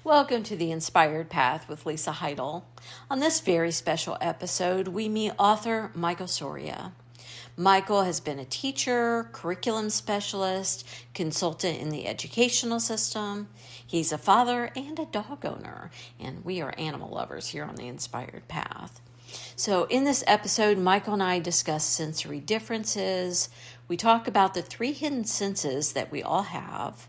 Welcome to the Inspired Path with Lisa Heidle. On this very special episode, we meet author Michael Soria. Michael has been a teacher, curriculum specialist, consultant in the educational system. He's a father and a dog owner, and we are animal lovers here on the Inspired Path. So, in this episode, Michael and I discuss sensory differences. We talk about the 3 hidden senses that we all have.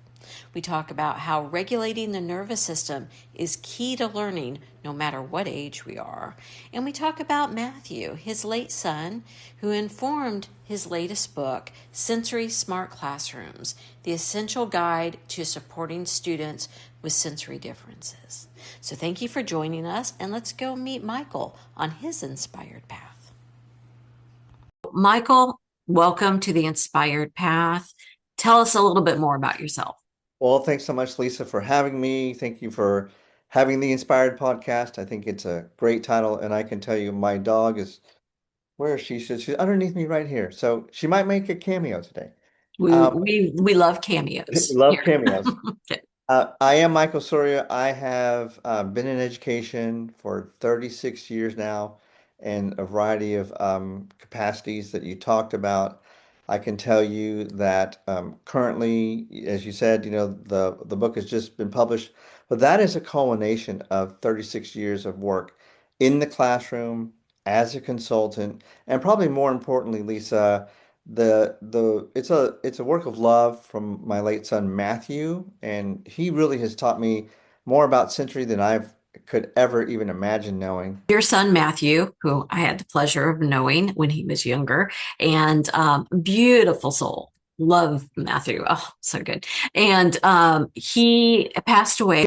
We talk about how regulating the nervous system is key to learning no matter what age we are. And we talk about Matthew, his late son, who informed his latest book, Sensory Smart Classrooms, the essential guide to supporting students with sensory differences. So thank you for joining us, and let's go meet Michael on his inspired path. Michael, welcome to the Inspired Path. Tell us a little bit more about yourself. Well, thanks so much, Lisa, for having me. Thank you for having the Inspired podcast. I think it's a great title, and I can tell you my dog is where is she? She's underneath me right here. So she might make a cameo today. We Um, we we love cameos love here. cameos. I am Michael Soria. I have been in education for 36 years now in a variety of capacities that you talked about. I can tell you that currently, as you said, the book has just been published, but that is a culmination of 36 years of work in the classroom as a consultant, and probably more importantly, Lisa, it's a work of love from my late son Matthew, and he really has taught me more about sensory than I've could ever even imagine knowing. Your son Matthew, who I had the pleasure of knowing when he was younger, and beautiful soul. Love Matthew. Oh, so good. And he passed away.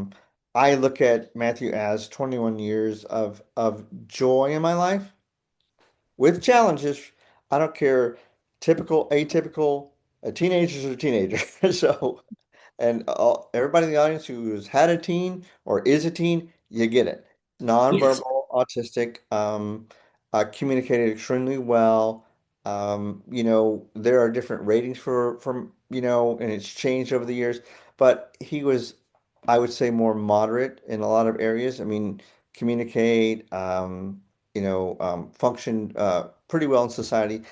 I look at Matthew as 21 years of joy in my life with challenges. I don't care, typical, atypical, a teenager's a teenager. So and everybody in the audience who has had a teen or is a teen, you get it. Yes. Nonverbal, autistic, communicated extremely well. There are different ratings and it's changed over the years, but he was, I would say, more moderate in a lot of areas. I mean, communicate, function pretty well in society,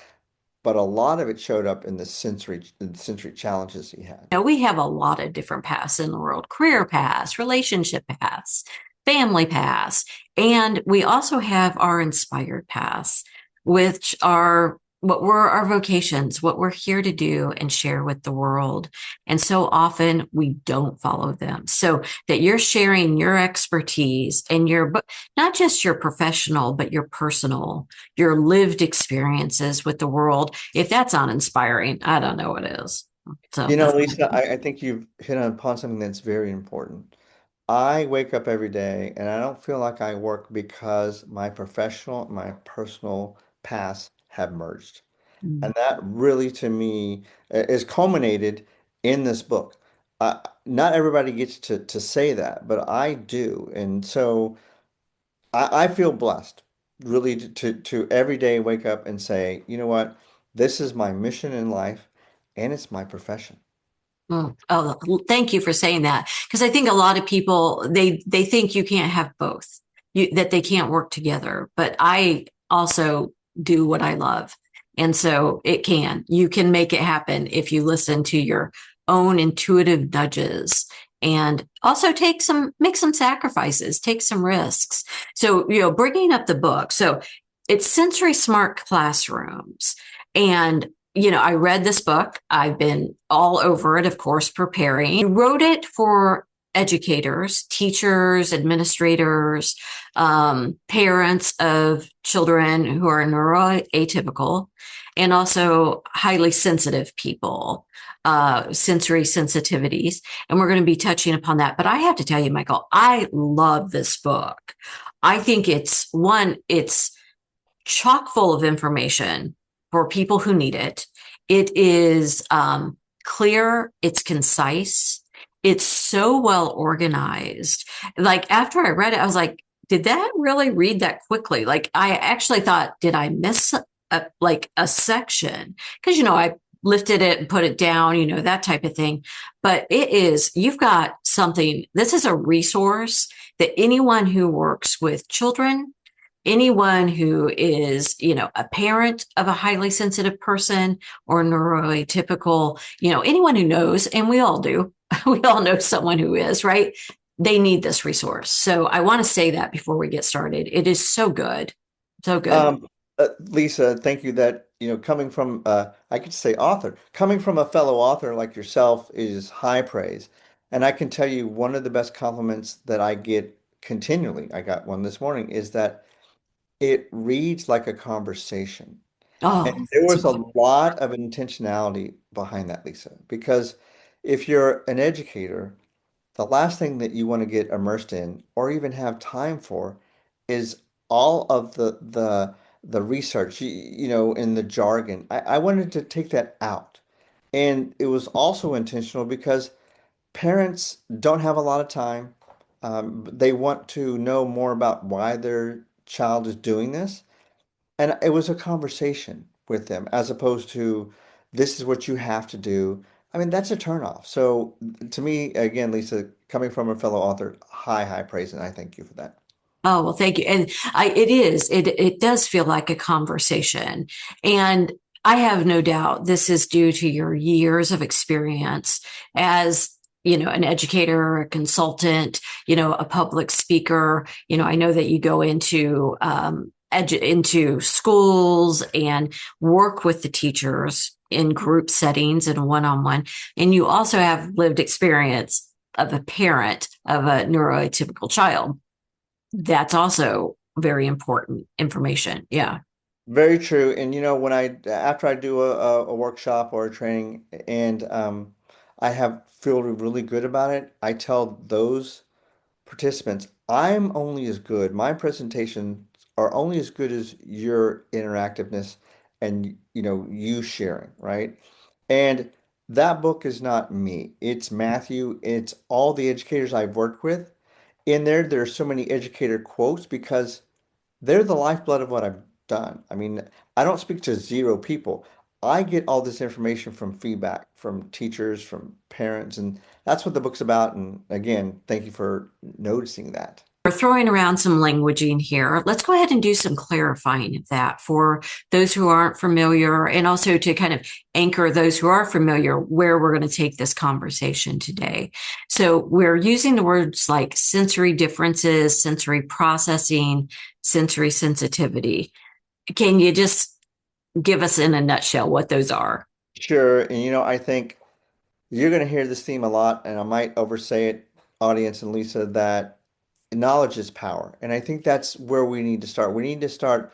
but a lot of it showed up in the sensory challenges he had. We have a lot of different paths in the world: career paths, relationship paths, family paths, and we also have our inspired paths, which are what were our vocations, what we're here to do and share with the world. And so often we don't follow them. So that you're sharing your expertise and not just your professional, but your personal, your lived experiences with the world. If that's uninspiring, I don't know what is. So You know, that's Lisa, I think you've hit upon something that's very important. I wake up every day and I don't feel like I work because my professional and my personal paths have merged. mm. And that really, to me, is culminated in this book. Not everybody gets to say that, but I do. And so I feel blessed really to every day wake up and say, you know what, this is my mission in life and it's my profession. Oh, thank you for saying that. Because I think a lot of people they think you can't have both, that they can't work together. But I also do what I love, and so it can. You can make it happen if you listen to your own intuitive nudges, and also make some sacrifices, take some risks. So bringing up the book, so it's Sensory Smart Classrooms, and I read this book. I've been all over it, of course, preparing. You wrote it for educators, teachers, administrators, parents of children who are neuroatypical, and also highly sensitive people, sensory sensitivities. And we're going to be touching upon that. But I have to tell you, Michael, I love this book. I think it's chock full of information for people who need it. It is clear, it's concise, it's so well organized. Like after I read it, I was like, did that really read that quickly? Like I actually thought, did I miss like a section? Because I lifted it and put it down, that type of thing. But you've got something, this is a resource that anyone who works with children, anyone who is, a parent of a highly sensitive person or neuroatypical, anyone who knows, and we all do, we all know someone who is, right? They need this resource. So I want to say that before we get started. It is so good. So good. Um, Lisa, thank you that, coming from, I could say author, coming from a fellow author like yourself is high praise. And I can tell you one of the best compliments that I get continually, I got one this morning, is that it reads like a conversation. Oh, And there that's was a what lot of intentionality behind that, Lisa, because if you're an educator, the last thing that you want to get immersed in or even have time for is all of the research, in the jargon. I wanted to take that out. And it was also intentional because parents don't have a lot of time. They want to know more about why their child is doing this. And it was a conversation with them as opposed to this is what you have to do. I mean, that's a turnoff. So to me, again, Lisa, coming from a fellow author, high, high praise, and I thank you for that. Oh, well, thank you. And it does feel like a conversation. And I have no doubt this is due to your years of experience as, an educator, a consultant, a public speaker. I know that you go into schools and work with the teachers in group settings and one-on-one. And you also have lived experience of a parent of a neuroatypical child. That's also very important information. Yeah. Very true. And when after I do a workshop or a training and I feel really good about it, I tell those participants, I'm only as good, my presentations are only as good as your interactiveness and you sharing, right? And that book is not me. It's Matthew. It's all the educators I've worked with. In there are so many educator quotes because they're the lifeblood of what I've done. I mean, I don't speak to zero people. I get all this information from feedback from teachers, from parents, and that's what the book's about. And again, thank you for noticing that. We're throwing around some languaging here. Let's go ahead and do some clarifying of that for those who aren't familiar and also to kind of anchor those who are familiar where we're going to take this conversation today. So we're using the words like sensory differences, sensory processing, sensory sensitivity. Can you just give us in a nutshell what those are? Sure. And I think you're going to hear this theme a lot, and I might oversay it, audience and Lisa, that knowledge is power. And I think that's where we need to start. We need to start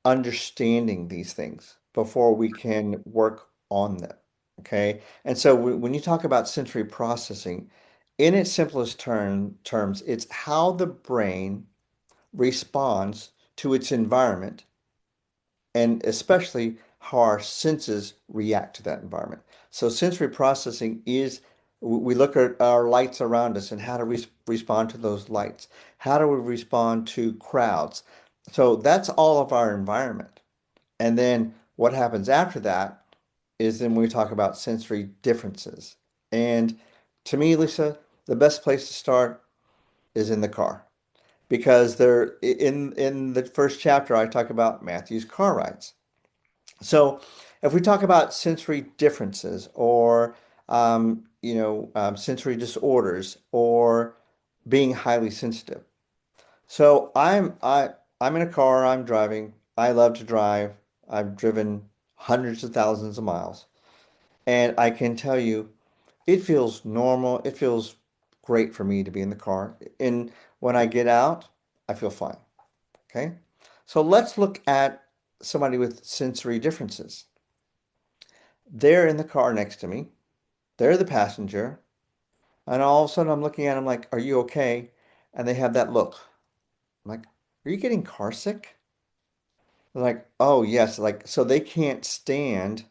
understanding these things before we can work on them. Okay. And so when you talk about sensory processing, in its simplest terms, it's how the brain responds to its environment and especially how our senses react to that environment. So sensory processing is we look at our lights around us and how do we respond to those lights? How do we respond to crowds? So that's all of our environment. And then what happens after that is then we talk about sensory differences. And to me, Lisa, the best place to start is in the car because there in the first chapter I talk about Matthew's car rides. So if we talk about sensory differences or sensory disorders or being highly sensitive. So I'm in a car, I'm driving. I love to drive. I've driven hundreds of thousands of miles. And I can tell you it feels normal. It feels great for me to be in the car. And when I get out, I feel fine. Okay? So let's look at somebody with sensory differences. They're in the car next to me. They're the passenger. And all of a sudden I'm looking at them like, are you okay? And they have that look. I'm like, are you getting car sick? They're like, oh yes. Like, so they can't stand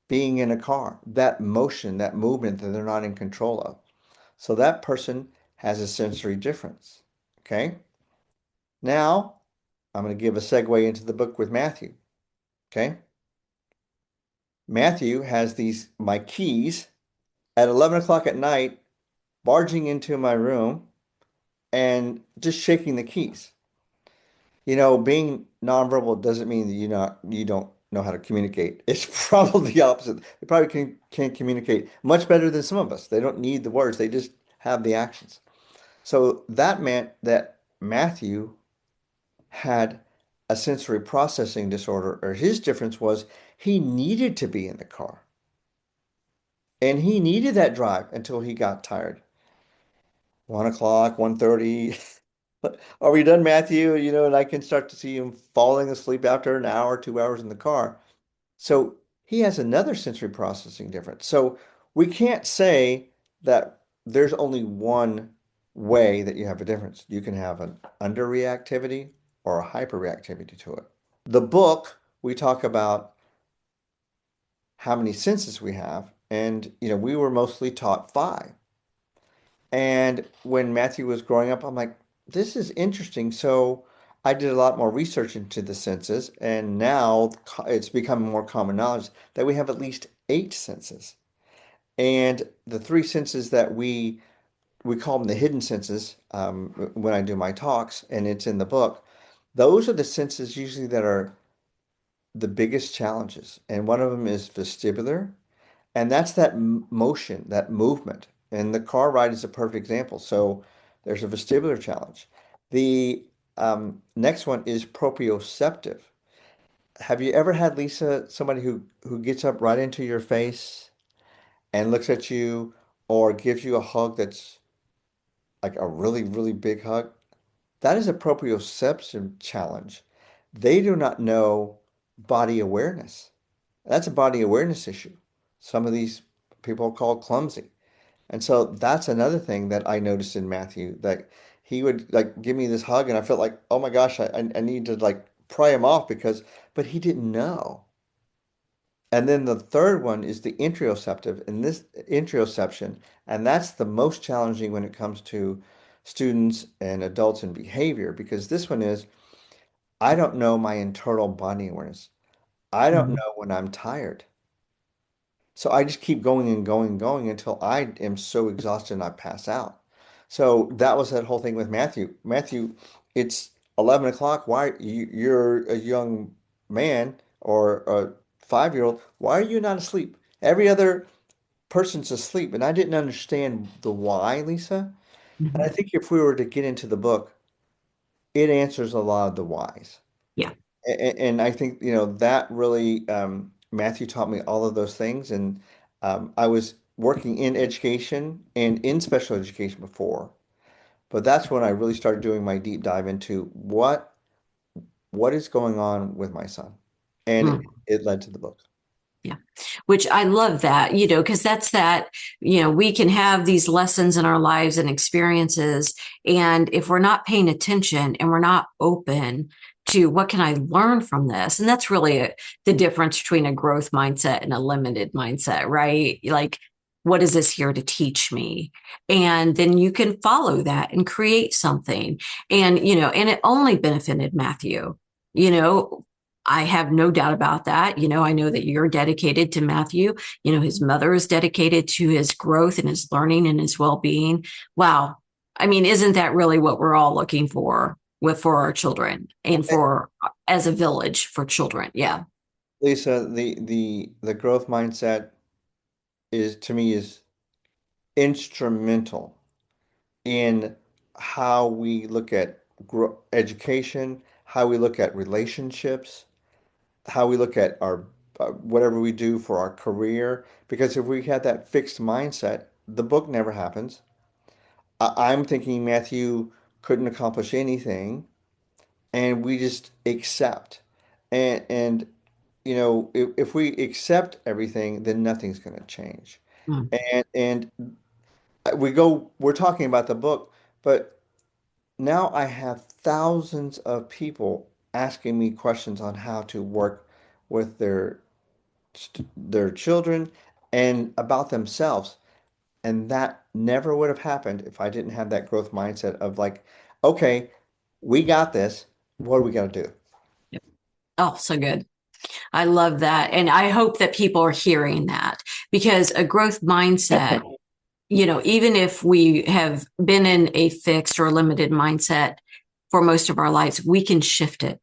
being in a car, that motion, that movement that they're not in control of. So that person has a sensory difference. Okay. Now I'm going to give a segue into the book with Matthew. Okay. Matthew has these my keys at 11 o'clock at night, barging into my room and just shaking the keys. Being nonverbal doesn't mean that you don't know how to communicate. It's probably the opposite. They probably can communicate much better than some of us. They don't need the words, they just have the actions. So that meant that Matthew had a sensory processing disorder, or his difference was he needed to be in the car. And he needed that drive until he got tired. 1 o'clock, 1:30. Are we done, Matthew? And I can start to see him falling asleep after an hour, 2 hours in the car. So he has another sensory processing difference. So we can't say that there's only one way that you have a difference. You can have an underreactivity or a hyperreactivity to it. The book, we talk about how many senses we have, and we were mostly taught five. And when Matthew was growing up, I'm like, this is interesting. So I did a lot more research into the senses, and now it's becoming more common knowledge that we have at least eight senses. And the three senses that we call them the hidden senses when I do my talks, and it's in the book. Those are the senses usually that are the biggest challenges. And one of them is vestibular, and that's that motion, that movement. And the car ride is a perfect example. So there's a vestibular challenge. The next one is proprioceptive. Have you ever had, Lisa, somebody who gets up right into your face and looks at you or gives you a hug that's like a really, really big hug? That is a proprioception challenge. They do not know body awareness. That's a body awareness issue. Some of these people are called clumsy. And so that's another thing that I noticed in Matthew, that he would like give me this hug and I felt like, oh my gosh, I need to like pry him off but he didn't know. And then the third one is the interoceptive, and this interoception, and that's the most challenging when it comes to students and adults and behavior, because this one is, I don't know my internal body awareness. I don't Mhm. know when I'm tired. So I just keep going and going and going until I am so exhausted and I pass out. So that was that whole thing with Matthew. Matthew, it's 11 o'clock. You're a young man or a 5-year-old. Why are you not asleep? Every other person's asleep. And I didn't understand the why, Lisa. And I Mhm. think if we were to get into the book, it answers a lot of the whys. Yeah. And I think, that really, Matthew taught me all of those things. And I was working in education and in special education before, but that's when I really started doing my deep dive into what is going on with my son. And Mm. it led to the book. Yeah. Which I love that, because that's that, we can have these lessons in our lives and experiences. And if we're not paying attention and we're not open to what can I learn from this? And that's really the difference between a growth mindset and a limited mindset, right? Like, what is this here to teach me? And then you can follow that and create something. And it only benefited Matthew, you know, I have no doubt about that. I know that you're dedicated to Matthew. His mother is dedicated to his growth and his learning and his well-being. Wow. I mean, isn't that really what we're all looking for our children and for as a village for children? Yeah. Lisa, the growth mindset is to me is instrumental in how we look at education, how we look at relationships, how we look at our whatever we do for our career. Because if we had that fixed mindset, the book never happens. I'm thinking Matthew couldn't accomplish anything, and we just accept. And if we accept everything, then nothing's going to change. Mm. And we're talking about the book, but now I have thousands of people asking me questions on how to work with their children and about themselves. And that never would have happened if I didn't have that growth mindset of like, okay, we got this. What are we going to do? Yep. Oh, so good. I love that. And I hope that people are hearing that because a growth mindset, even if we have been in a fixed or limited mindset for most of our lives, we can shift it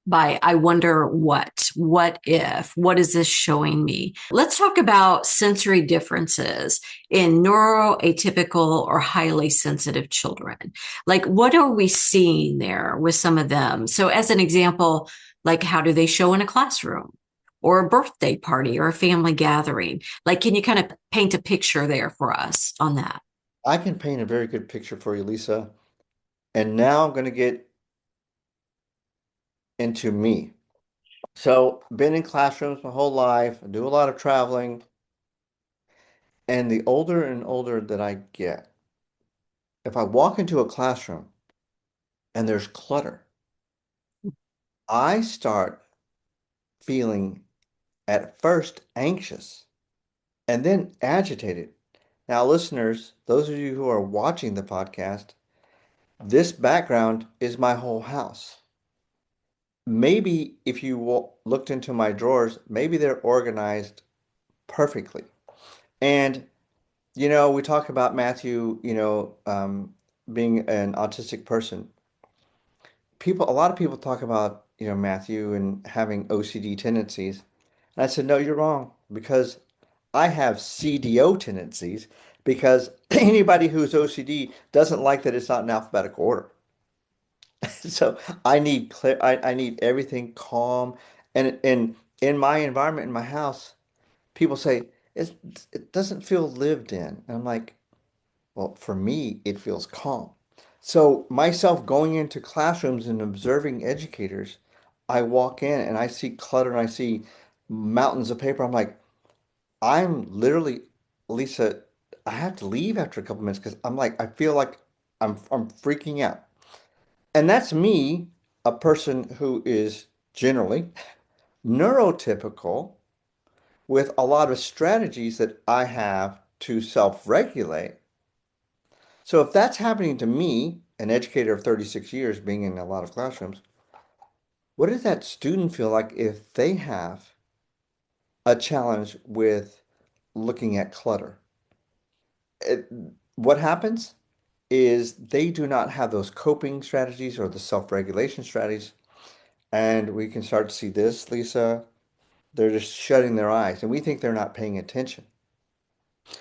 by I wonder what if, what is this showing me? Let's talk about sensory differences in neuroatypical or highly sensitive children. Like, what are we seeing there with some of them? So, as an example, like, how do they show in a classroom? Or a birthday party or a family gathering? Like, can you kind of paint a picture there for us on that? I can paint a very good picture for you, Lisa. And now I'm going to get into me. So, been in classrooms my whole life, I do a lot of traveling, and the older and older that I get, if I walk into a classroom and there's clutter, I start feeling at first anxious and then agitated. Now, listeners, those of you who are watching the podcast, this background is my whole house. Maybe if you looked into my drawers, maybe they're organized perfectly. And, we talk about Matthew, being an autistic person. A lot of people talk about, Matthew and having OCD tendencies. And I said, no, you're wrong because I have CDO tendencies because anybody who's OCD doesn't like that it's not in alphabetical order. So I need clear, I need everything calm. And in my environment, in my house, people say, it doesn't feel lived in. And I'm like, well, for me, it feels calm. So myself going into classrooms and observing educators, I walk in and I see clutter and I see mountains of paper. I'm like, I'm literally, Lisa, I have to leave after a couple minutes because I'm like, I feel like I'm freaking out. And that's me, a person who is generally neurotypical with a lot of strategies that I have to self-regulate. So if that's happening to me, an educator of 36 years being in a lot of classrooms, what does that student feel like if they have a challenge with looking at clutter? It, what happens is they do not have those coping strategies or the self-regulation strategies. And we can start to see this, Lisa. They're just shutting their eyes, and we think they're not paying attention.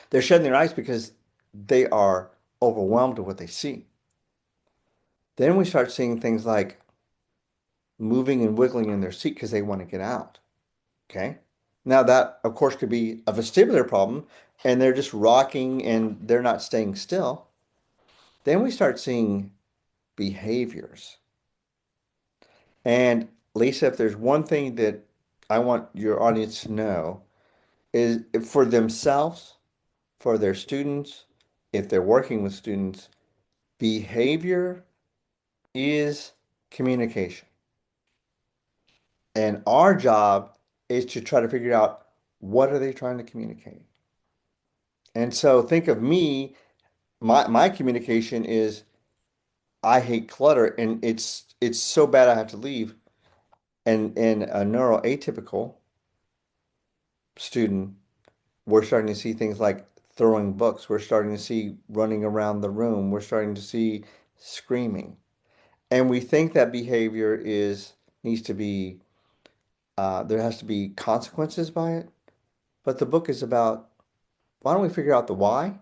They're shutting their eyes because they are overwhelmed with what they see. Then we start seeing things like moving and wiggling in their seat because they want to get out. Okay. Now that, of course, could be a vestibular problem, and they're just rocking and they're not staying still. Then we start seeing behaviors. And Lisa, if there's one thing that I want your audience to know is for themselves, for their students, if they're working with students, behavior is communication. And our job is to try to figure out what are they trying to communicate. And so think of me, my communication is I hate clutter and it's so bad I have to leave. And in a neuroatypical student, we're starting to see things like throwing books. We're starting to see running around the room. We're starting to see screaming. And we think that behavior is needs to be there has to be consequences by it. But the book is about why don't we figure out the why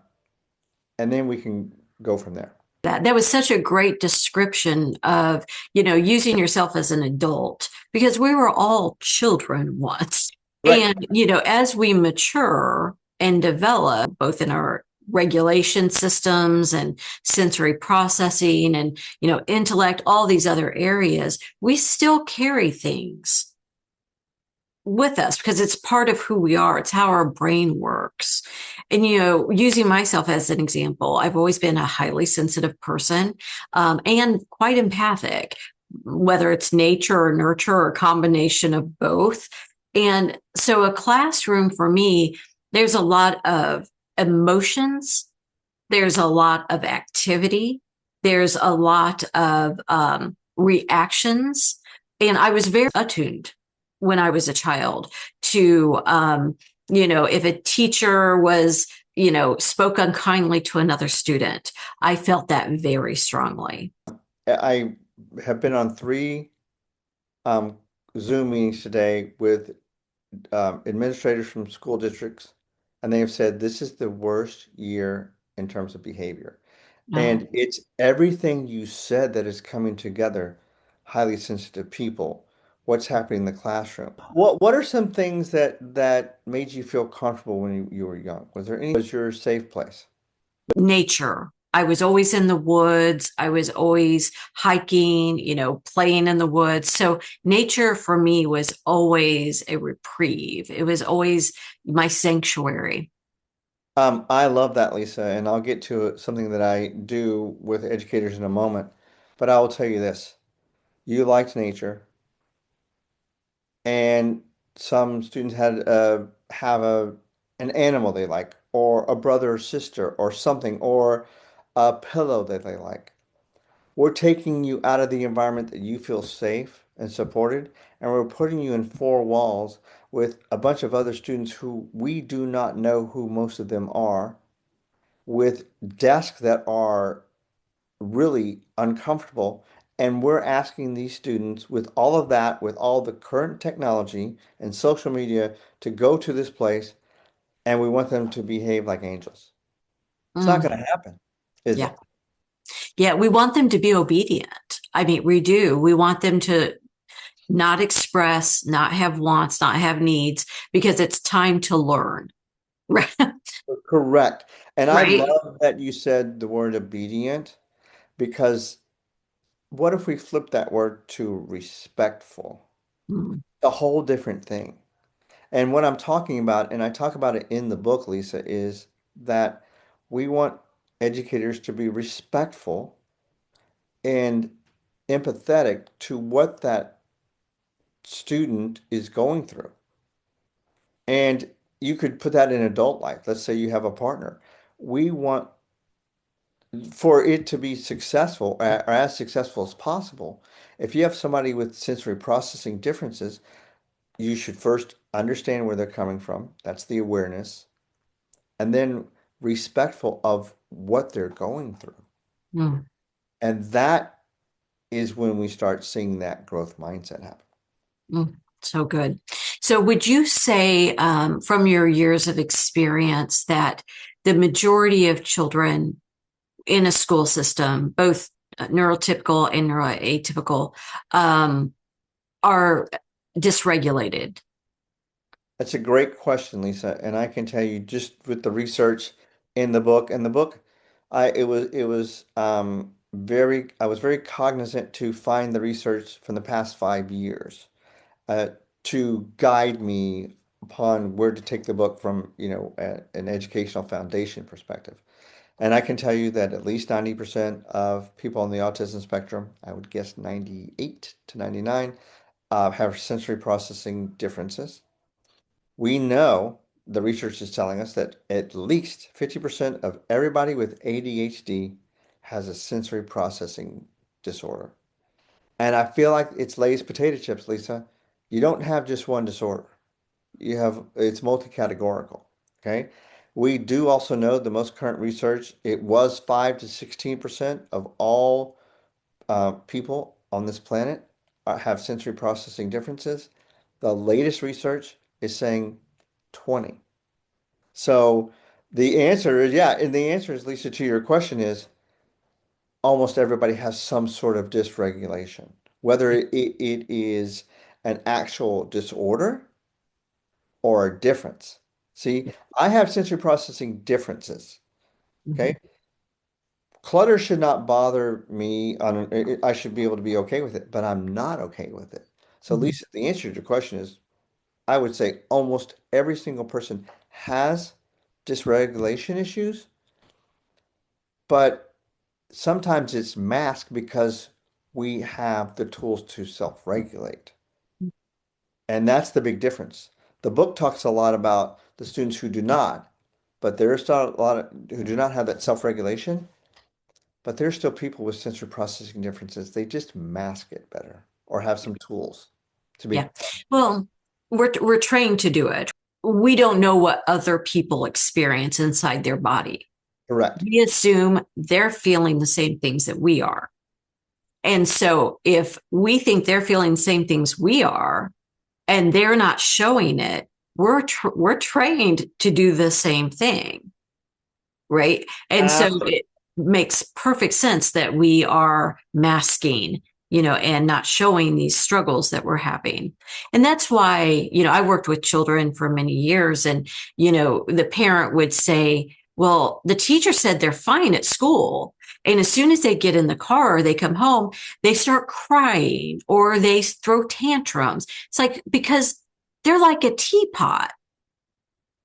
and then we can go from there. That was such a great description of using yourself as an adult because we were all children once. Right. And as we mature and develop both in our regulation systems and sensory processing and intellect, all these other areas, we still carry things with us because it's part of who we are. It's how our brain works. And, using myself as an example, I've always been a highly sensitive person, and quite empathic, whether it's nature or nurture or a combination of both. And so a classroom for me, there's a lot of emotions. There's a lot of activity. There's a lot of reactions. And I was very attuned when I was a child to, if a teacher was, spoke unkindly to another student, I felt that very strongly. I have been on three um, Zoom meetings today with administrators from school districts, and they have said this is the worst year in terms of behavior. Oh, And it's everything you said that is coming together, highly sensitive people, what's happening in the classroom. What are some things that made you feel comfortable when you were young? Was there any was your safe place? nature. I was always in the woods. I was always hiking, playing in the woods. So nature for me was always a reprieve. It was always my sanctuary. I love that, Lisa, and I'll get to something that I do with educators in a moment. But I will tell you this. You liked nature, and some students had have an animal they like, or a brother or sister, or something, or a pillow that they like. We're taking you out of the environment that you feel safe and supported, and we're putting you in four walls with a bunch of other students who we do not know who most of them are, with desks that are really uncomfortable. And we're asking these students, with all of that, with all the current technology and social media, to go to this place, and we want them to behave like angels. It's not Mm, going to happen, is yeah. it? Yeah. We want them to be obedient. I mean, we do. We want them to not express, not have wants, not have needs, because it's time to learn. Right. Correct. And I Right. love that you said the word obedient, because what if we flip that word to respectful? Mm, A whole different thing. And what I'm talking about, and I talk about it in the book, Lisa, is that we want educators to be respectful and empathetic to what that student is going through. And you could put that in adult life. Let's say you have a partner. We want for it to be successful or as successful as possible. If you have somebody with sensory processing differences, you should first understand where they're coming from. That's the awareness. And then respectful of what they're going through. mm, And that is when we start seeing that growth mindset happen. so good. So, would you say, from your years of experience, that the majority of children in a school system, both neurotypical and neuroatypical, um, are dysregulated? That's a great question, Lisa. And I can tell you just with the research in the book, I was very cognizant to find the research from the past 5 years uh, to guide me upon where to take the book from, an educational foundation perspective. And I can tell you that at least 90% of people on the autism spectrum, I would guess 98 to 99, have sensory processing differences. We know the research is telling us that at least 50% of everybody with ADHD has a sensory processing disorder. And I feel like it's Lay's potato chips, Lisa. You don't have just one disorder. It's multi-categorical. Okay. We do also know the most current research, it was 5 to 16% of all people on this planet have sensory processing differences. The latest research is saying 20. So the answer is, yeah, and the answer is, Lisa, to your question is almost everybody has some sort of dysregulation, whether it is an actual disorder or a difference. See, I have sensory processing differences. Okay. Mhm, Clutter should not bother me I should be able to be okay with it, but I'm not okay with it. So mhm, Lisa, the answer to your question is I would say almost every single person has dysregulation issues, but sometimes it's masked because we have the tools to self-regulate. And that's the big difference. The book talks a lot about the students who do not, but there's still a lot of who do not have that self-regulation, but there's still people with sensory processing differences. They just mask it better or have some tools to be yeah. quiet. Well, we're trained to do it. We don't know what other people experience inside their body. Correct. We assume they're feeling the same things that we are. And so if we think they're feeling the same things we are and they're not showing it, we're trained to do the same thing, right? And so Absolutely. it makes perfect sense that we are masking, and not showing these struggles that we're having. And that's why, I worked with children for many years, and, the parent would say, well, the teacher said they're fine at school. And as soon as they get in the car or they come home, they start crying or they throw tantrums. It's like, because they're like a teapot,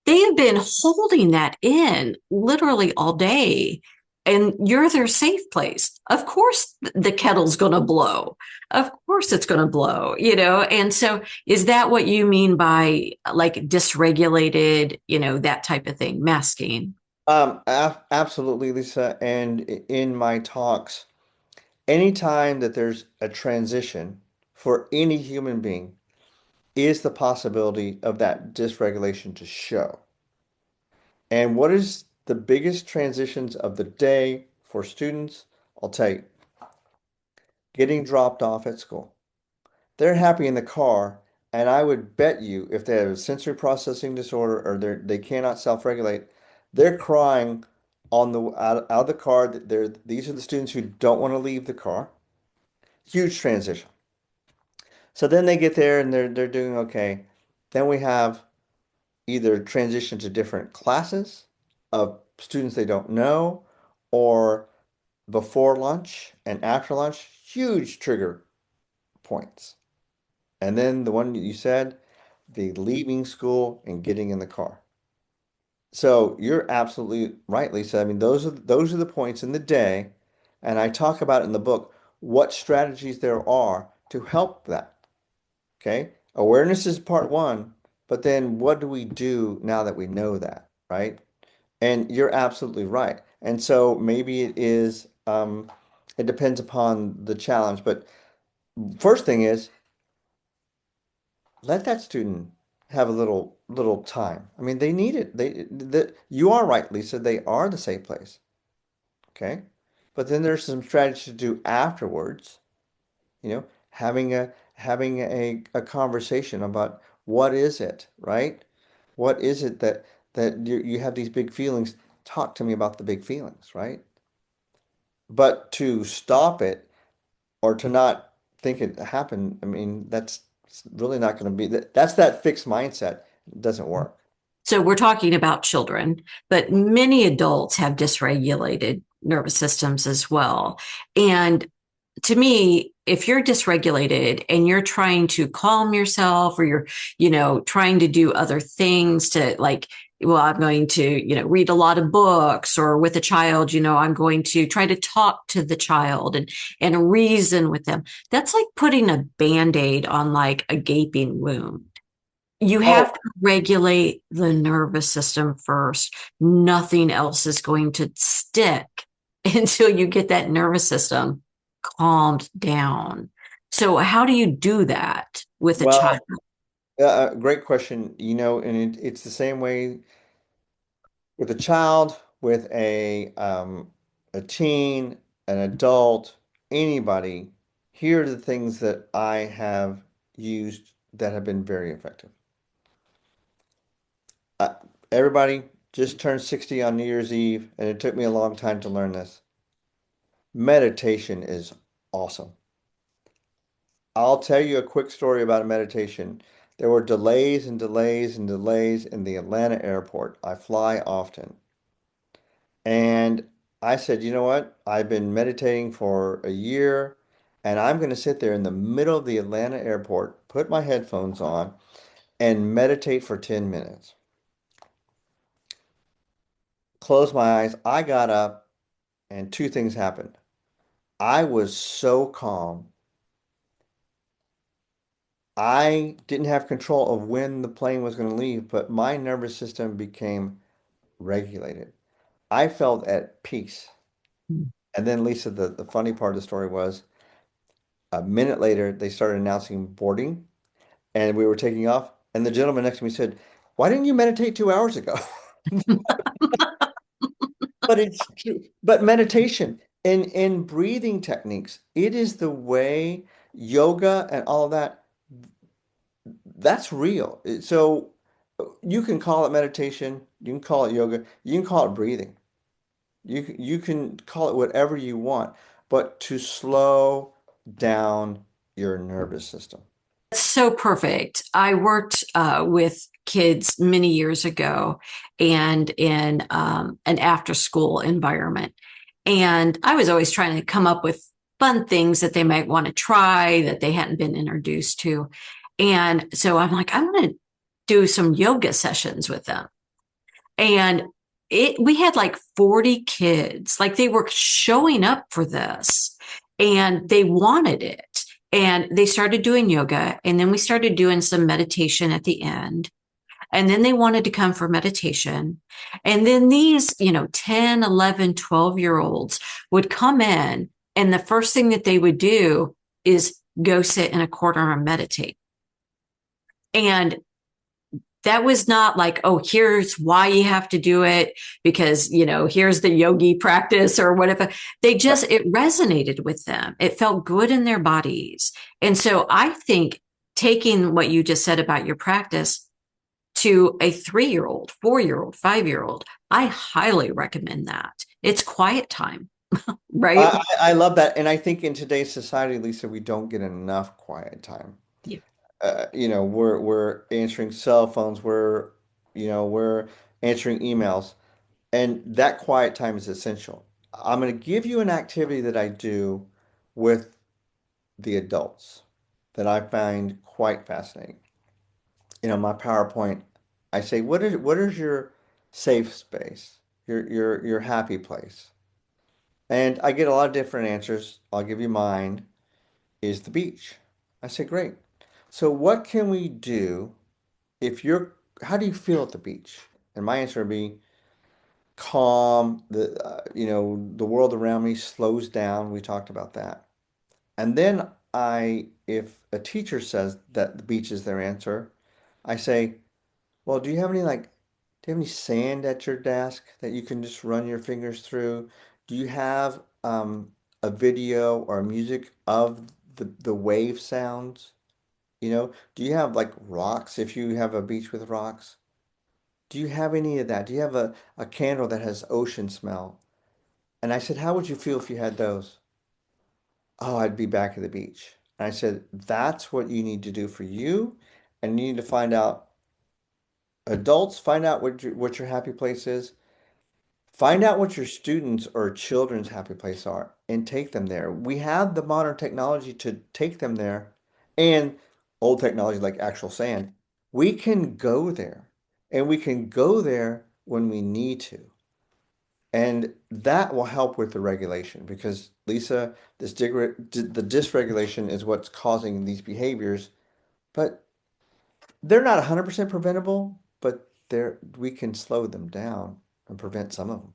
they have been holding that in literally all day, and you're their safe place. Of course the kettle's going to blow. Of course it's going to blow. And so is that what you mean by like dysregulated, that type of thing, masking? Absolutely, Lisa. And in my talks, anytime that there's a transition for any human being is the possibility of that dysregulation to show. And what is the biggest transitions of the day for students? I'll tell you, getting dropped off at school. They're happy in the car, and I would bet you if they have a sensory processing disorder or they cannot self-regulate, they're crying on the out of the car. These are the students who don't want to leave the car. Huge transition. So then they get there and they're doing okay. Then we have either transition to different classes of students they don't know, or before lunch and after lunch, huge trigger points. And then the one you said, the leaving school and getting in the car. So you're absolutely right, Lisa. I mean, those are the points in the day, and I talk about in the book what strategies there are to help that. Okay? Awareness is part one, but then what do we do now that we know that, right? And you're absolutely right. And so maybe it depends upon the challenge. But first thing is, let that student have a little time. I mean, they need it. You are right, Lisa. They are the safe place. Okay. But then there's some strategy to do afterwards, having a conversation about what is it, right? What is it that you have these big feelings? Talk to me about the big feelings, right? But to stop it or to not think it happened, I mean, that's really not going to be that's that fixed mindset. It doesn't work. So we're talking about children, but many adults have dysregulated nervous systems as well. And to me, if you're dysregulated and you're trying to calm yourself, or you're, trying to do other things to, like, well, I'm going to, read a lot of books, or with a child, I'm going to try to talk to the child and reason with them. That's like putting a band-aid on like a gaping wound. You have Oh, to regulate the nervous system first. Nothing else is going to stick until you get that nervous system calmed down. So, how do you do that with a child? well, great question. And it's the same way with a child, with a teen, an adult, anybody. Here are the things that I have used that have been very effective. Uh, Everybody just turned 60 on New Year's Eve, and it took me a long time to learn this. Meditation is awesome. I'll tell you a quick story about a meditation. There were delays and delays and delays in the Atlanta airport. I fly often. And I said, you know what? I've been meditating for a year, and I'm going to sit there in the middle of the Atlanta airport, put my headphones on, and meditate for 10 minutes. Close my eyes. I got up, and two things happened. I was so calm. I didn't have control of when the plane was going to leave, but my nervous system became regulated. I felt at peace. And then, Lisa, the funny part of the story was a minute later, they started announcing boarding. and we were taking off, and the gentleman next to me said, "Why didn't you meditate 2 hours ago?" But it's true. But meditation and breathing techniques, it is the way yoga and all of that, that's real. So you can call it meditation, you can call it yoga, you can call it breathing. You can call it whatever you want, but to slow down your nervous system. So perfect. I worked with kids many years ago and in an after school environment. And I was always trying to come up with fun things that they might want to try that they hadn't been introduced to. And so I'm like, I'm going to do some yoga sessions with them. And we had like 40 kids, like they were showing up for this and they wanted it. And they started doing yoga. And then we started doing some meditation at the end. And then they wanted to come for meditation. And then these, 10, 11, 12 year olds would come in. And the first thing that they would do is go sit in a corner and meditate. And that was not like, oh, here's why you have to do it because, here's the yogi practice or whatever. It resonated with them. It felt good in their bodies. And so I think taking what you just said about your practice to a 3 year old, 4 year old, 5 year old, I highly recommend that. It's quiet time, right? I love that. And I think in today's society, Lisa, we don't get enough quiet time. Yeah. We're answering cell phones, we're answering emails, and that quiet time is essential. I'm going to give you an activity that I do with the adults that I find quite fascinating. My PowerPoint, I say, what is your safe space, your happy place? And I get a lot of different answers. I'll give you mine is the beach. I say, great. So what can we do if you're, how do you feel at the beach? And my answer would be calm. The world around me slows down. We talked about that. And then if a teacher says that the beach is their answer, I say, well, do you have any sand at your desk that you can just run your fingers through? Do you have a video or music of the wave sounds? Do you have like rocks if you have a beach with rocks? Do you have any of that? Do you have a candle that has ocean smell? And I said, how would you feel if you had those? Oh, I'd be back at the beach. And I said, that's what you need to do for you. And you need to find out, adults, find out what your happy place is. Find out what your students or children's happy place are and take them there. We have the modern technology to take them there and old technology like actual sand. We can go there and we can go there when we need to. And that will help with the regulation because Lisa, the dysregulation is what's causing these behaviors, but they're not 100% preventable, but we can slow them down and prevent some of them.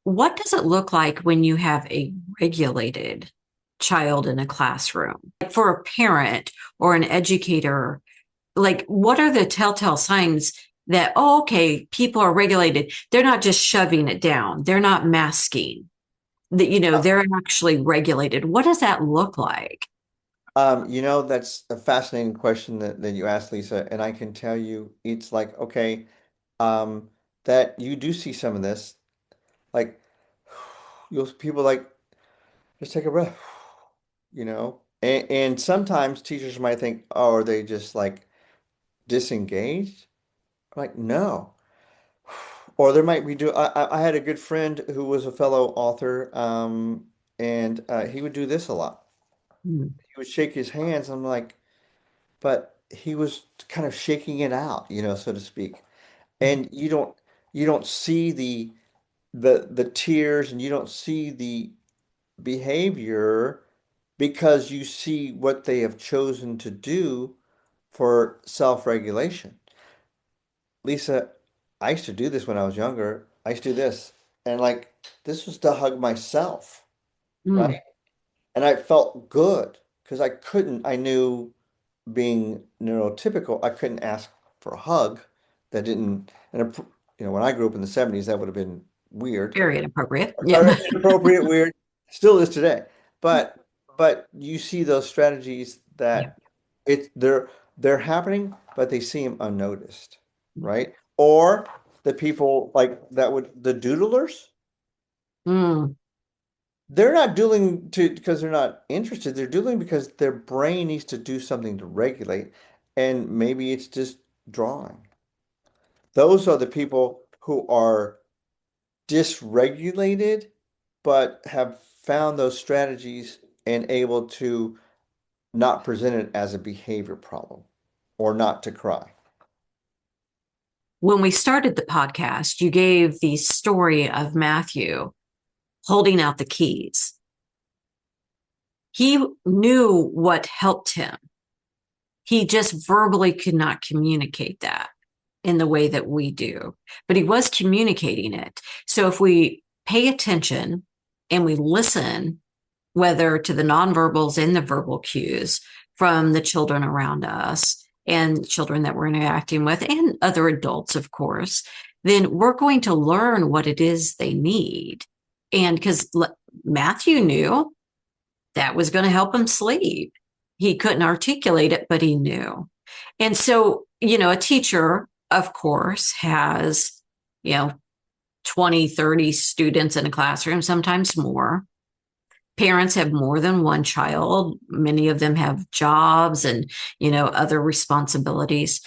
What does it look like when you have a regulated child in a classroom? Like for a parent or an educator, like what are the telltale signs that, oh, okay, people are regulated? They're not just shoving it down, they're not masking, that, they're actually regulated. What does that look like? That's a fascinating question that you asked, Lisa, and I can tell you it's like, okay, um, that you do see some of this. Like people like just take a breath, and sometimes teachers might think, oh, are they just like disengaged? I'm like, no. Or there might be I had a good friend who was a fellow author, and he would do this a lot. Hmm. He would shake his hands. I'm like, but he was kind of shaking it out, so to speak. And you don't see the tears and you don't see the behavior because you see what they have chosen to do for self-regulation. Lisa, I used to do this when I was younger. I used to do this. And like this was to hug myself, Mm. right? And I felt good because I knew being neurotypical, I couldn't ask for a hug that didn't, and when I grew up in the 70s, that would have been weird Very inappropriate. Yep. or inappropriate, weird, still is today. But you see those strategies Yep. that they're happening, but they seem unnoticed, right? Or the people like that would the doodlers, Mm. they're not doodling to because they're not interested. They're doodling because their brain needs to do something to regulate, and maybe it's just drawing. Those are the people who are dysregulated, but have found those strategies and able to not present it as a behavior problem or not to cry. When we started the podcast, you gave the story of Matthew holding out the keys. He knew what helped him. He just verbally could not communicate that in the way that we do, but he was communicating it. So if we pay attention and we listen, whether to the nonverbals and the verbal cues from the children around us and children that we're interacting with and other adults, of course, then we're going to learn what it is they need. And because Matthew knew that was going to help him sleep. He couldn't articulate it, but he knew. And so, a teacher, of course, has, you know, 20, 30 students in a classroom, sometimes more. Parents have more than one child. Many of them have jobs and, other responsibilities.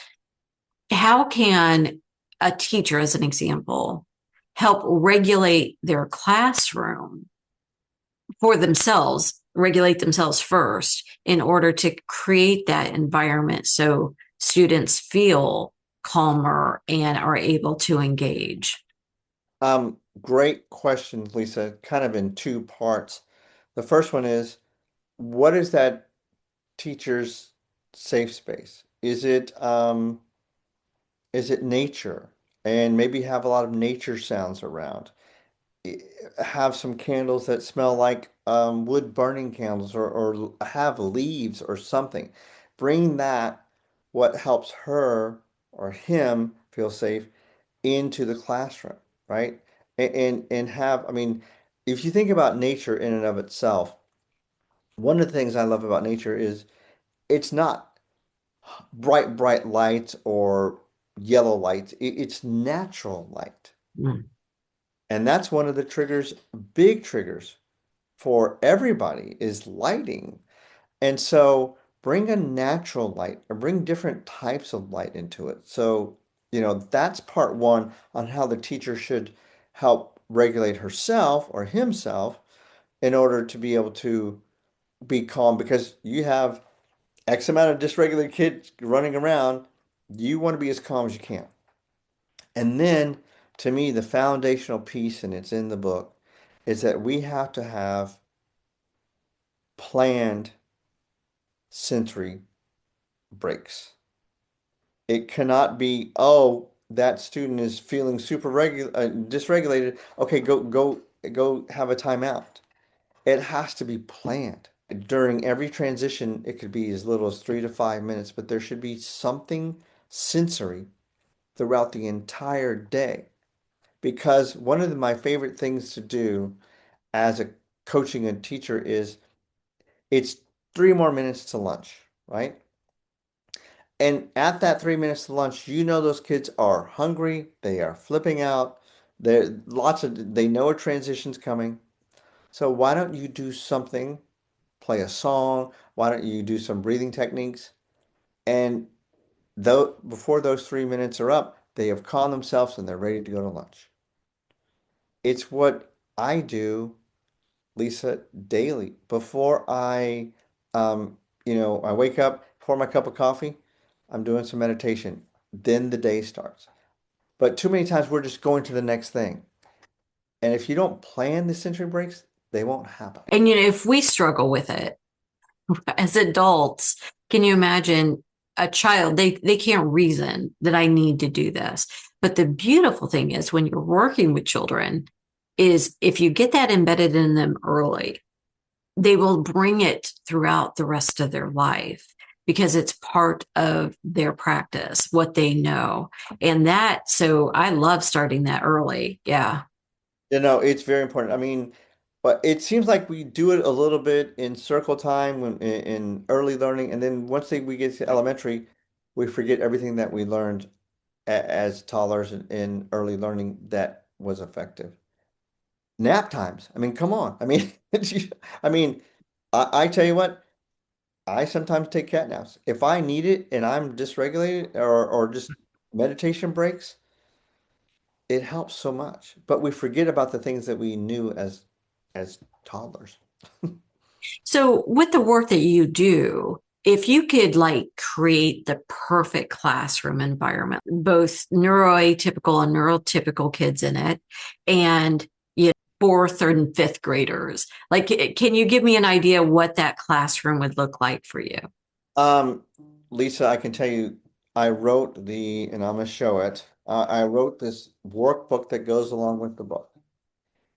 How can a teacher, as an example, help regulate their classroom for themselves, regulate themselves first in order to create that environment so students feel calmer and are able to engage? Great question, Lisa, kind of in two parts. The first one is, what is that teacher's safe space? Is it nature? And maybe have a lot of nature sounds around. Have some candles that smell like wood burning candles or have leaves or something. Bring that, what helps her or him feel safe, into the classroom, right? And have, I mean, if you think about nature in and of itself, one of the things I love about nature is it's not bright lights or yellow lights. It's natural light. Mm. And that's one of the triggers, big triggers for everybody is lighting. And so bring a natural light or bring different types of light into it. So, that's part one on how the teacher should help regulate herself or himself in order to be able to be calm because you have X amount of dysregulated kids running around. You want to be as calm as you can. And then to me, the foundational piece, and it's in the book, is that we have to have planned sensory breaks. It cannot be, oh, that student is feeling dysregulated. Okay, go have a timeout. It has to be planned. During every transition, it could be as little as 3 to 5 minutes, but there should be something sensory throughout the entire day. Because one of my favorite things to do as a coaching and teacher is it's 3 more minutes to lunch, right? And at that 3 minutes to lunch, those kids are hungry, they are flipping out, they know a transition's coming. So why don't you do something, play a song, why don't you do some breathing techniques? And though before those 3 minutes are up, they have calmed themselves and they're ready to go to lunch. It's what I do, Lisa, daily. Before I wake up, pour my cup of coffee, I'm doing some meditation. Then the day starts. But too many times we're just going to the next thing. And if you don't plan the sensory breaks, they won't happen. And, if we struggle with it as adults, can you imagine a child? They can't reason that I need to do this. But the beautiful thing is when you're working with children is if you get that embedded in them early, they will bring it throughout the rest of their life. because it's part of their practice, what they know. And that, so I love starting that early. Yeah. It's very important. I mean, but it seems like we do it a little bit in circle time when in early learning, and then we get to elementary, we forget everything that we learned as toddlers in early learning that was effective. Nap times. I mean, come on. I mean, I mean, I tell you what, I sometimes take cat naps. If I need it and I'm dysregulated or just meditation breaks, it helps so much. But we forget about the things that we knew as toddlers. So with the work that you do, if you could like create the perfect classroom environment, both neuroatypical and neurotypical kids in it, and you know, fourth and fifth graders, like can you give me an idea what that classroom would look like for you? Um, Lisa, I can tell you, and I'm gonna show it. I wrote this workbook that goes along with the book,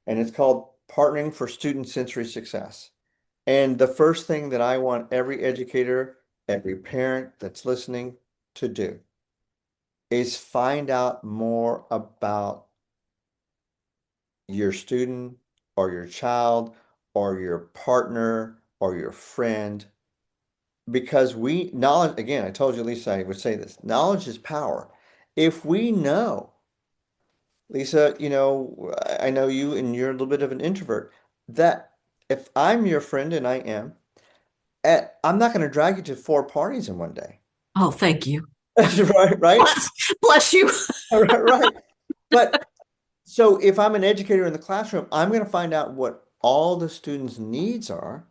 and it's called Partnering for Student Sensory Success. And the first thing that I want every educator, every parent that's listening to do is find out more about your student or your child or your partner or your friend. Because knowledge, again, I told you, Lisa, I would say this, knowledge is power. If we know, Lisa, I know you and you're a little bit of an introvert, that if I'm your friend and I am, I'm not going to drag you to 4 parties in one day. Oh, thank you. Right, right, Bless you. right, right. But so if I'm an educator in the classroom, I'm going to find out what all the students' needs are.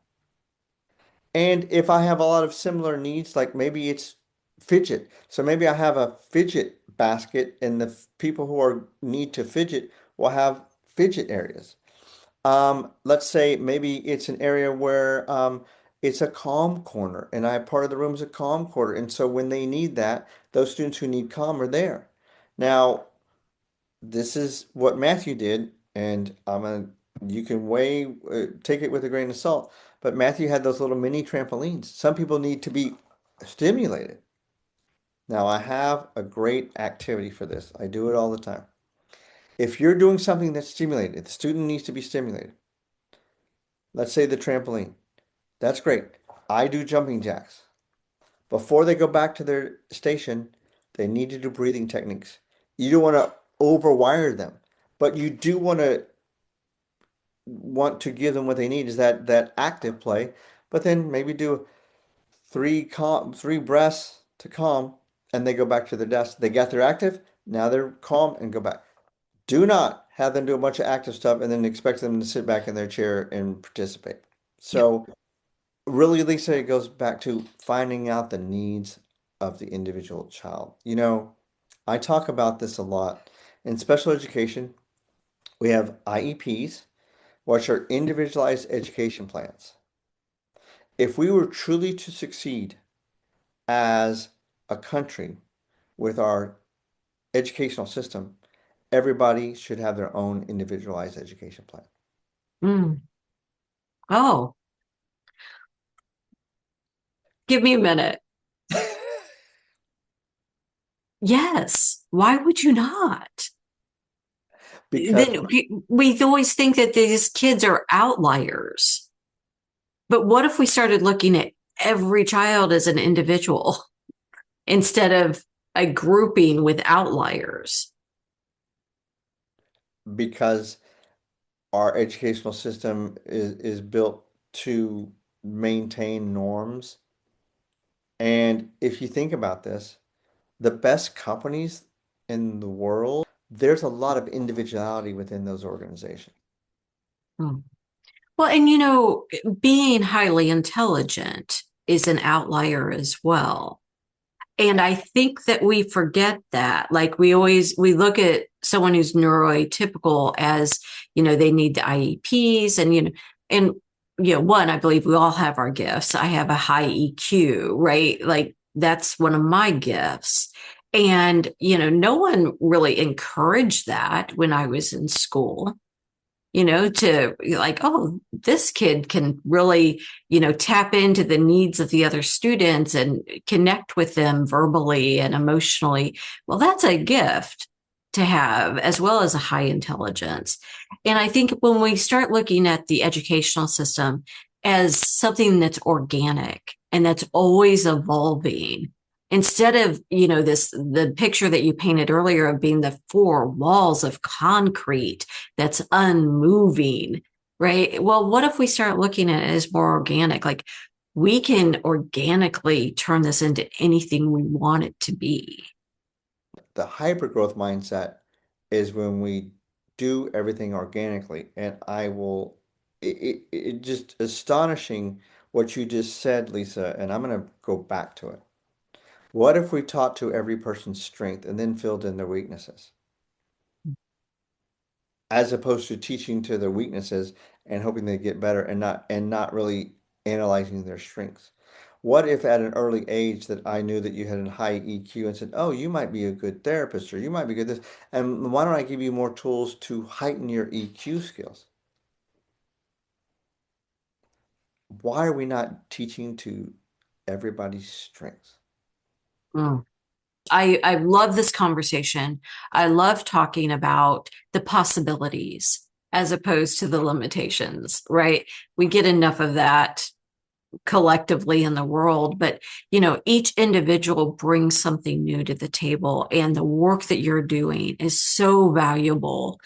And if I have a lot of similar needs, like maybe it's fidget. So maybe I have a fidget basket and the people who are need to fidget will have fidget areas. Let's say maybe it's an area where it's a calm corner and part of the room is a calm corner. And so when they need that, those students who need calm are there. Now, this is what Matthew did, and you can take it with a grain of salt, but Matthew had those little mini trampolines. Some people need to be stimulated. Now, I have a great activity for this. I do it all the time. If you're doing something that's stimulated, if the student needs to be stimulated, let's say the trampoline, that's great. I do jumping jacks. Before they go back to their station, they need to do breathing techniques. You don't want to overwire them, but you do want to give them what they need is that active play, but then maybe do three breaths to calm, and they go back to their desk. They got their active, now they're calm and go back. Do not have them do a bunch of active stuff and then expect them to sit back in their chair and participate. Yep. So really, Lisa, it goes back to finding out the needs of the individual child. I talk about this a lot. In special education, we have IEPs, which are individualized education plans. If we were truly to succeed as a country with our educational system, everybody should have their own individualized education plan. Mm. Oh, give me a minute. Yes. Why would you not? Because Then we always think that these kids are outliers. But what if we started looking at every child as an individual instead of a grouping with outliers? because our educational system is built to maintain norms. And if you think about this, the best companies in the world, there's a lot of individuality within those organizations. Hmm. Well, and being highly intelligent is an outlier as well. And I think that we forget that. Like we look at someone who's neuroatypical as, they need the IEPs and one, I believe we all have our gifts. I have a high EQ, right? Like that's one of my gifts. And, no one really encouraged that when I was in school. to like, oh, this kid can really, tap into the needs of the other students and connect with them verbally and emotionally. Well, that's a gift to have, as well as a high intelligence. And I think when we start looking at the educational system as something that's organic and that's always evolving, instead of the picture that you painted earlier of being the four walls of concrete that's unmoving, right? Well, what if we start looking at it as more organic? Like, we can organically turn this into anything we want it to be. The hypergrowth mindset is when we do everything organically. And it just astonishing what you just said, Lisa, and I'm going to go back to it. What if we taught to every person's strength and then filled in their weaknesses, as opposed to teaching to their weaknesses and hoping they get better and not really analyzing their strengths? What if at an early age that I knew that you had a high EQ and said, "Oh, you might be a good therapist or you might be good this, and why don't I give you more tools to heighten your EQ skills?" Why are we not teaching to everybody's strengths? Mm. I love this conversation. I love talking about the possibilities as opposed to the limitations, right? We get enough of that collectively in the world, but each individual brings something new to the table, and the work that you're doing is so valuable.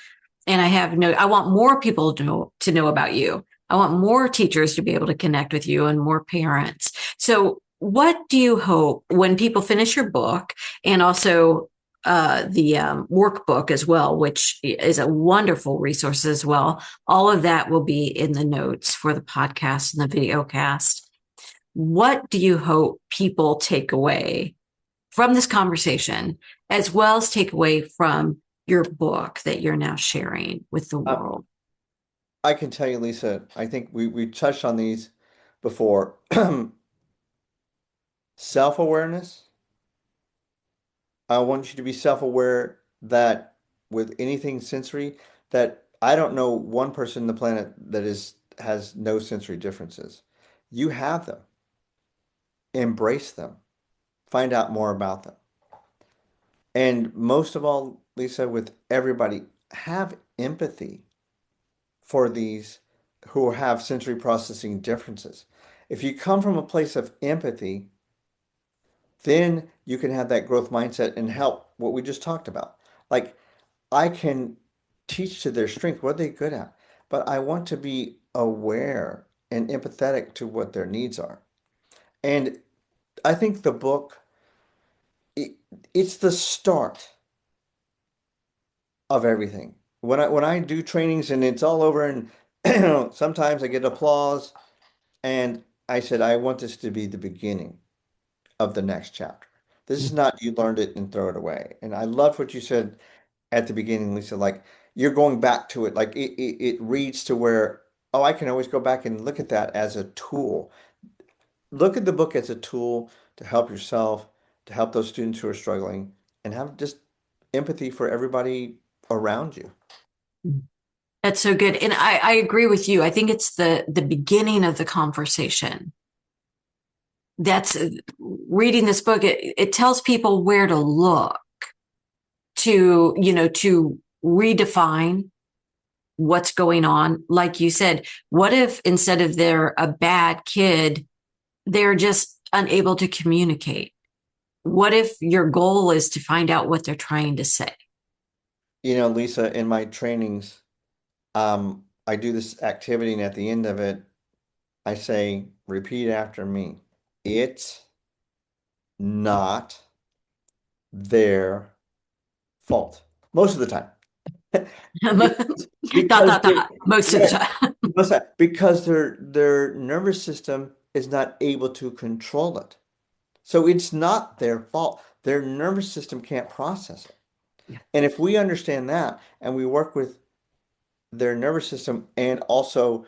And I want more people to know about you. I want more teachers to be able to connect with you and more parents. So what do you hope when people finish your book, and also the workbook as well, which is a wonderful resource as well? All of that will be in the notes for the podcast and the video cast. What do you hope people take away from this conversation, as well as take away from your book that you're now sharing with the Uh, world? I can tell you, Lisa, I think we touched on these before. Self-awareness. I want you to be self-aware that with anything sensory, that I don't know one person on the planet that has no sensory differences. You have them. Embrace them. Find out more about them. And most of all, Lisa, with everybody, have empathy for these who have sensory processing differences. If you come from a place of empathy, then you can have that growth mindset and help what we just talked about. Like, I can teach to their strength what they're good at, but I want to be aware and empathetic to what their needs are. And I think the book, it, it's the start of everything. When I do trainings and it's all over and sometimes I get applause, and I said I want this to be the beginning of the next chapter. This is not you learned it and throw it away. And I loved what you said at the beginning, Lisa, like you're going back to it. Like it reads to where, oh, I can always go back and look at that as a tool. Look at the book as a tool to help yourself, to help those students who are struggling, and have just empathy for everybody around you. That's so good. And I agree with you. I think it's the beginning of the conversation. That's reading this book. It tells people where to look to redefine what's going on. Like you said, what if instead of they're a bad kid, they're just unable to communicate? What if your goal is to find out what they're trying to say? Lisa, in my trainings, I do this activity, and at the end of it, I say, repeat after me. It's not their fault most of the time. Because Dot, because dot, they dot, most of the yeah, time. because their nervous system is not able to control it. So it's not their fault. Their nervous system can't process it. Yeah. And if we understand that and we work with their nervous system and also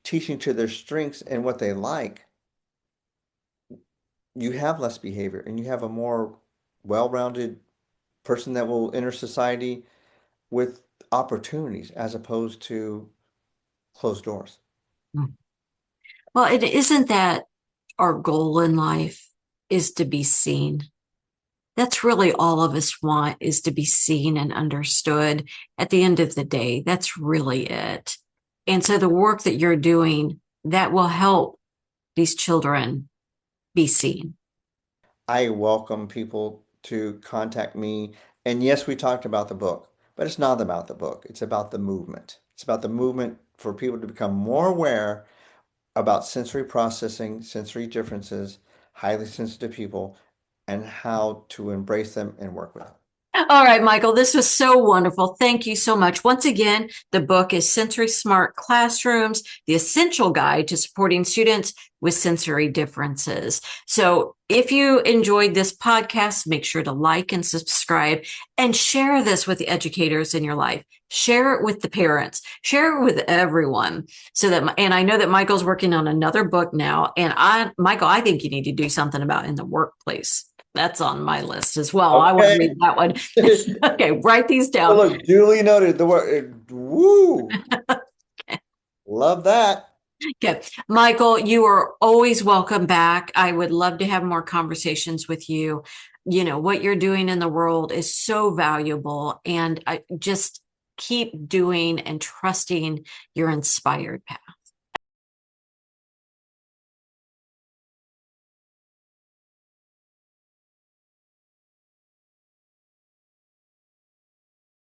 teaching to their strengths and what they like, you have less behavior and you have a more well-rounded person that will enter society with opportunities as opposed to closed doors. Well, it isn't that our goal in life is to be seen. That's really all of us want, is to be seen and understood at the end of the day. That's really it. And so the work that you're doing, that will help these children be seen. I welcome people to contact me. And yes, we talked about the book, but it's not about the book. It's about the movement. It's about the movement for people to become more aware about sensory processing, sensory differences, highly sensitive people, and how to embrace them and work with them. All right, Michael, this was so wonderful. Thank you so much. Once again, the book is Sensory Smart Classrooms, the essential guide to supporting students with sensory differences. So if you enjoyed this podcast, make sure to like and subscribe and share this with the educators in your life. Share it with the parents, share it with everyone so that, and I know that Michael's working on another book now. And Michael, I think you need to do something about in the workplace. That's on my list as well. I want to Okay. read that one. Okay, write these So down. look, duly noted. The word, woo, love that. Okay, Michael, you are always welcome back. I would love to have more conversations with you. You know, what you're doing in the world is so valuable, and I just keep doing and trusting your inspired path.